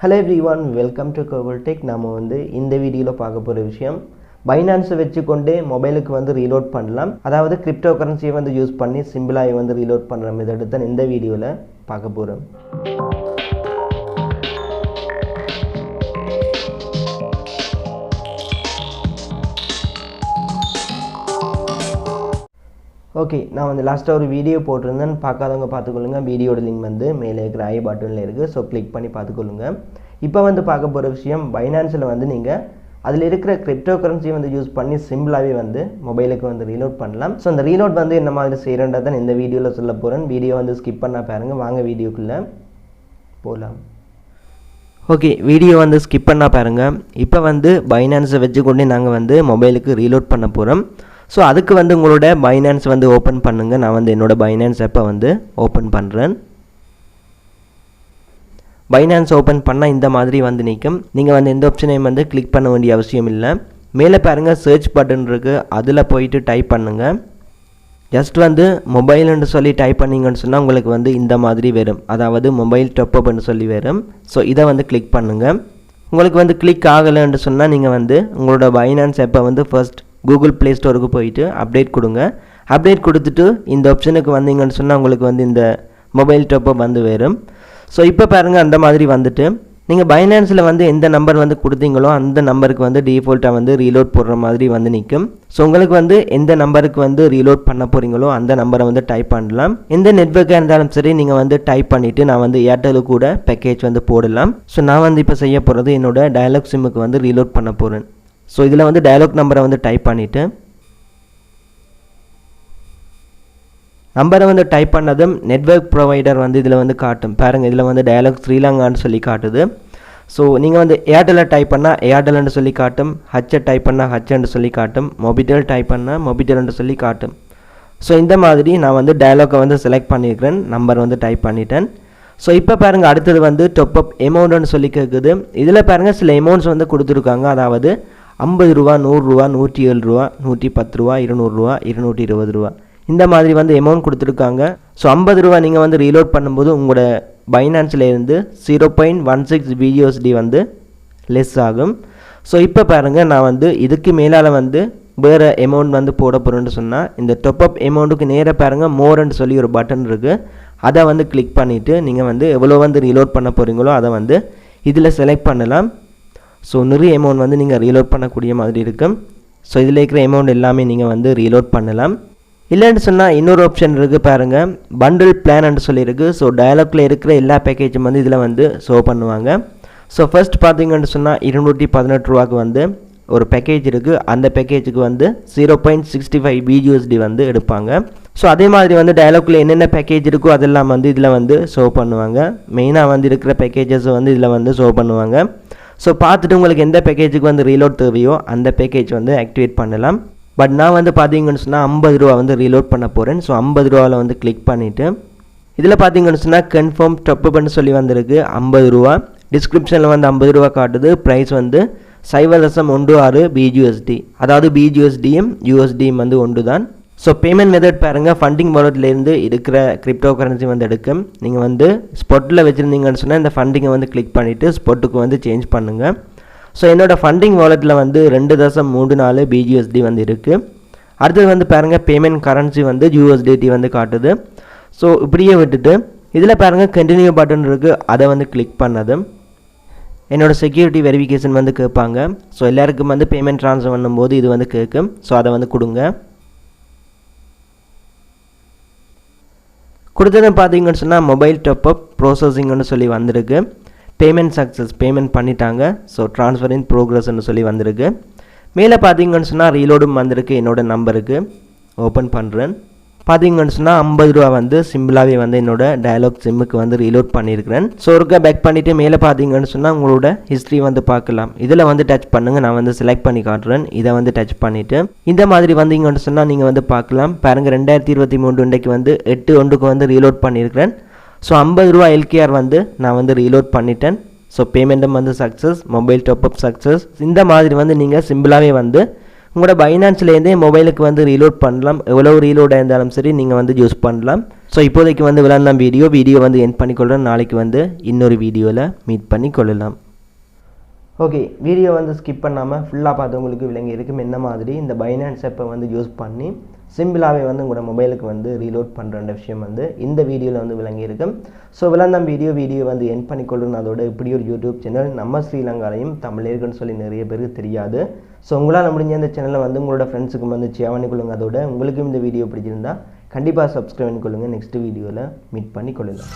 Hello everyone, welcome to Kokul Tech. நாம இந்த வீடியோல பார்க்க போற விஷயம் Binance வெச்சு கொண்டே மொபைலுக்கு ரீலோட் பண்ணலாம். அதாவது கிரிப்டோ கரன்சியை யூஸ் பண்ணி சிம்பிளா ரீலோட் பண்ற மெத்தட் தான் இந்த வீடியோல பார்க்க போறோம். ஓகே, நான் லாஸ்ட்டாக ஒரு வீடியோ போட்டிருந்தேன். பார்க்காதவங்க பார்த்துக்கொள்ளுங்க. வீடியோட லிங்க் மேலே இருக்கிற ஐ பட்டனில் இருக்குது. ஸோ கிளிக் பண்ணி பார்த்துக்கொள்ளுங்க. இப்போ பார்க்க போகிற விஷயம் பைனான்ஸில் நீங்கள் அதில் இருக்கிற கிரிப்டோ கரன்சி யூஸ் பண்ணி சிம்பிளாகவே மொபைலுக்கு ரீலோட் பண்ணலாம். ஸோ அந்த ரீலோட் என்ன மாதிரி செய்கிறேன்றதான் இந்த வீடியோவில் சொல்ல போகிறேன். வீடியோ ஸ்கிப் பண்ண பாருங்கள். வாங்க வீடியோக்குள்ளே போகலாம். ஓகே, வீடியோ ஸ்கிப் பண்ணால் பாருங்கள். இப்போ பைனான்ஸை வச்சுக்கொண்டே நாங்கள் மொபைலுக்கு ரீலோட் பண்ண போகிறோம். ஸோ அதுக்கு உங்களோட பைனான்ஸ் ஓப்பன் பண்ணுங்கள். நான் என்னோட பைனான்ஸ் ஆப்பை ஓப்பன் பண்ணுறேன். பைனான்ஸ் ஓப்பன் பண்ணால் இந்த மாதிரி நிற்கும். நீங்கள் எந்த ஆப்ஷனையும் கிளிக் பண்ண வேண்டிய அவசியம் இல்லை. மேலே பாருங்கள் சர்ச் பட்டன் இருக்குது. அதில் போயிட்டு டைப் பண்ணுங்கள். ஜஸ்ட் மொபைல்னு சொல்லி டைப் பண்ணிங்கன்னு சொன்னால் உங்களுக்கு இந்த மாதிரி வரும். அதாவது மொபைல் டாப்அப்னு சொல்லி வரும். ஸோ இதை கிளிக் பண்ணுங்கள். உங்களுக்கு கிளிக் ஆகலைன்னு சொன்னால் நீங்கள் உங்களோட பைனான்ஸ் ஆப்பை ஃபர்ஸ்ட் கூகுள் ப்ளே ஸ்டோருக்கு போயிட்டு அப்டேட் கொடுங்க. அப்டேட் கொடுத்துட்டு இந்த ஆப்ஷனுக்கு வந்தீங்கன்னு சொன்னால் உங்களுக்கு இந்த மொபைல் டாப்அப் வரும். ஸோ இப்போ பாருங்கள் அந்த மாதிரி நீங்கள் பைனான்ஸில் எந்த நம்பர் கொடுத்தீங்களோ அந்த நம்பருக்கு டிஃபால்ட்டாக ரீலோட் போடுற மாதிரி நிற்கும். ஸோ உங்களுக்கு எந்த நம்பருக்கு ரீலோட் பண்ண போகிறீங்களோ அந்த நம்பரை டைப் பண்ணலாம். எந்த நெட்வொர்க்காக இருந்தாலும் சரி நீங்கள் டைப் பண்ணிவிட்டு நான் ஏர்டெலுக்கு கூட பேக்கேஜ் போடலாம். ஸோ நான் இப்போ செய்ய போகிறது என்னோட டயலாக் சிம்முக்கு ரீலோட் பண்ண போகிறேன். ஸோ இதில் டயலாக் நம்பரை டைப் பண்ணிவிட்டு நம்பரை டைப் பண்ணதும் நெட்வொர்க் ப்ரொவைடர் இதில் காட்டும். பாருங்கள், இதில் டயலாக் ஸ்ரீலங்கான்னு சொல்லி காட்டுது. ஸோ நீங்கள் ஏர்டெல்லை டைப் பண்ணால் ஏர்டெல்னு சொல்லி காட்டும். ஹச்சை டைப் பண்ணால் ஹச்ன்னு சொல்லி காட்டும். மொபிட்டல் டைப் பண்ணால் மொபிட்டல்னு சொல்லி காட்டும். ஸோ இந்த மாதிரி நான் டயலாக்கை செலக்ட் பண்ணியிருக்கிறேன். நம்பர் டைப் பண்ணிட்டேன். ஸோ இப்போ பாருங்கள் அடுத்தது டாப்அப் அமௌண்ட்னு சொல்லி கேட்குது. இதில் பாருங்கள் சில அமௌண்ட்ஸ் கொடுத்துருக்காங்க. அதாவது 50 ரூபா, 100 ரூபா, 107 ரூபா, 110 ரூபா, 200 ரூபா, 220 ரூபா, இந்த மாதிரி அமௌண்ட் கொடுத்துருக்காங்க. ஸோ 50 ரூபா நீங்கள் ரீலோட் பண்ணும்போது உங்களோட பைனான்ஸில் இருந்து 0.16 BUSD லெஸ் ஆகும். ஸோ இப்போ பாருங்கள் நான் இதுக்கு மேலால் வேறு அமௌண்ட் போட போகிறேன்னு சொன்னால் இந்த டாப்அப் அமௌண்ட்டுக்கு நேராக பாருங்கள் மோர்ன்னு சொல்லி ஒரு பட்டன் இருக்குது. அதை கிளிக் பண்ணிவிட்டு நீங்கள் எவ்வளோ ரீலோட் பண்ண போகிறீங்களோ அதை இதில் செலக்ட் பண்ணலாம். ஸோ நிறைய அமௌண்ட் நீங்கள் ரீலோட் பண்ணக்கூடிய மாதிரி இருக்கும். ஸோ இதில் இருக்கிற அமௌண்ட் எல்லாமே நீங்கள் ரீலோட் பண்ணலாம். இல்லைன்னு சொன்னால் இன்னொரு ஆப்ஷன் இருக்குது பாருங்கள், பண்டில் பிளான்னு சொல்லியிருக்கு. ஸோ டயலாக்ல இருக்கிற எல்லா பேக்கேஜும் இதில் ஷோ பண்ணுவாங்க. ஸோ ஃபர்ஸ்ட் பார்த்தீங்கன்னு சொன்னால் 218 ரூபாய்க்கு ஒரு பேக்கேஜ் இருக்குது. அந்த பேக்கேஜுக்கு 0.65 BUSD எடுப்பாங்க. ஸோ அதே மாதிரி டயலாக்ல என்னென்ன பேக்கேஜ் இருக்கோ அதெல்லாம் இதில் ஷோ பண்ணுவாங்க. மெயினாக இருக்கிற பேக்கேஜஸ் இதில் ஷோ பண்ணுவாங்க. ஸோ பார்த்துட்டு உங்களுக்கு எந்த பேக்கேஜுக்கு ரீலோட் தேவையோ அந்த பேக்கேஜ் ஆக்டிவேட் பண்ணலாம். பட் நான் பார்த்தீங்கன்னு சொன்னால் 50 ரூபா ரீலோட் பண்ண போகிறேன். ஸோ 50 ரூபாவில் கிளிக் பண்ணிவிட்டு இதில் பார்த்தீங்கன்னு சொன்னால் கன்ஃபார்ம் டாப்அப்னு சொல்லி வந்திருக்கு 50 ரூபா. டிஸ்கிரிப்ஷனில் 50 ரூபா காட்டுது. Price 0.16 BUSD. அதாவது BUSDயும் USDயும் ஒன்று தான். ஸோ பேமெண்ட் மெத்தட் பாருங்கள், ஃபண்டிங் வாலெட்லேருந்து இருக்கிற கிரிப்டோ கரன்சி எடுக்கும். நீங்கள் ஸ்பாட்டில் வச்சுருந்தீங்கன்னு சொன்னால் இந்த ஃபண்டிங்கை கிளிக் பண்ணிவிட்டு ஸ்பாட்டுக்கு சேஞ்ச் பண்ணுங்கள். ஸோ என்னோடய ஃபண்டிங் வாலெட்டில் 2.34 BUSD இருக்குது. அடுத்தது பாருங்கள் பேமெண்ட் கரன்சி USDT காட்டுது. ஸோ இப்படியே விட்டுட்டு இதில் பாருங்கள் கண்டினியூ பட்டன் இருக்குது. அதை கிளிக் பண்ணதும் என்னோடய செக்யூரிட்டி வெரிஃபிகேஷன் கேட்பாங்க. ஸோ எல்லாருக்கும் பேமெண்ட் ட்ரான்ஸ்ஃபர் பண்ணும்போது இது கேட்கும். ஸோ அதை கொடுங்க. கொடுத்தது பார்த்தீங்கன்னு சொன்னால் மொபைல் டாப்அப் ப்ரோசஸிங்னு சொல்லி வந்திருக்கு. பேமெண்ட் சக்ஸஸ், பேமெண்ட் பண்ணிட்டாங்க. ஸோ ட்ரான்ஸ்ஃபர் இன் ப்ரோக்ரஸ்ன்னு சொல்லி வந்திருக்கு. மேலே பார்த்தீங்கன்னு சொன்னால் ரீலோடும் வந்திருக்கு. என்னோடய நம்பருக்கு ஓப்பன் பண்ணுறேன். பார்த்தீங்கன்னு சொன்னால் 50 ரூபா சிம்பிளாகவே என்னோட டயலாக் சிம்முக்கு ரீலோட் பண்ணியிருக்கிறேன். ஸோ ஒருக்கா பேக் பண்ணிவிட்டு மேலே பார்த்தீங்கன்னு சொன்னால் உங்களோட ஹிஸ்ட்ரி பார்க்கலாம். இதில் டச் பண்ணுங்கள். நான் செலக்ட் பண்ணி காட்டுறேன். இதை டச் பண்ணிவிட்டு இந்த மாதிரி வந்தீங்கன்னு சொன்னால் நீங்கள் பார்க்கலாம். பாருங்கள் 2023 இன்றைக்கு 8/1க்கு ரீலோட் பண்ணியிருக்கிறேன். ஸோ 50 ரூபா LKR நான் ரீலோட் பண்ணிட்டேன். ஸோ பேமெண்ட்டும் சக்ஸஸ், மொபைல் டாப்அப் சக்ஸஸ். இந்த மாதிரி நீங்கள் சிம்பிளாகவே உங்களோட பைனான்ஸ்லேருந்தே மொபைலுக்கு ரீலோட் பண்ணலாம். எவ்வளோ ரீலோடாக இருந்தாலும் சரி நீங்கள் யூஸ் பண்ணலாம். ஸோ ஸோ இப்போதைக்கு வந்து விளாட்லாம் வீடியோ வந்து எண்ட் பண்ணிக்கொள்கிறேன். நாளைக்கு வந்து இன்னொரு வீடியோவில் மீட் பண்ணி கொள்ளலாம். ஓகே, வீடியோ வந்து ஸ்கிப் பண்ணாமல் ஃபுல்லாக பார்த்தவங்களுக்கு விளங்கி இருக்கும் என்ன மாதிரி இந்த பைனான்ஸ் ஆப்பை வந்து யூஸ் பண்ணி சிம்பிளாகவே வந்து உங்களோட மொபைலுக்கு வந்து ரீலோட் பண்ணுற விஷயம் வந்து இந்த வீடியோவில் வந்து விளங்கி இருக்கும். ஸோ விளாட்லாம் வீடியோ வந்து எண்ட் பண்ணிக்கொள்ளணும். அதோட இப்படி ஒரு யூடியூப் சேனல் நம்ம ஸ்ரீலங்காலையும் தமிழ் இருக்குன்னு சொல்லி நிறைய பேருக்கு தெரியாது. ஸோ உங்களால் முடிஞ்ச இந்த சேனலை வந்து உங்களோட ஃப்ரெண்ட்ஸுக்கு வந்து ஷேர் பண்ணிக்கொள்ளுங்க. அதோட உங்களுக்கும் இந்த வீடியோ பிடிச்சிருந்தா கண்டிப்பாக சப்ஸ்கிரைப் பண்ணிக்கொள்ளுங்கள். நெக்ஸ்ட் வீடியோவில் மீட் பண்ணி கொள்ளலாம்.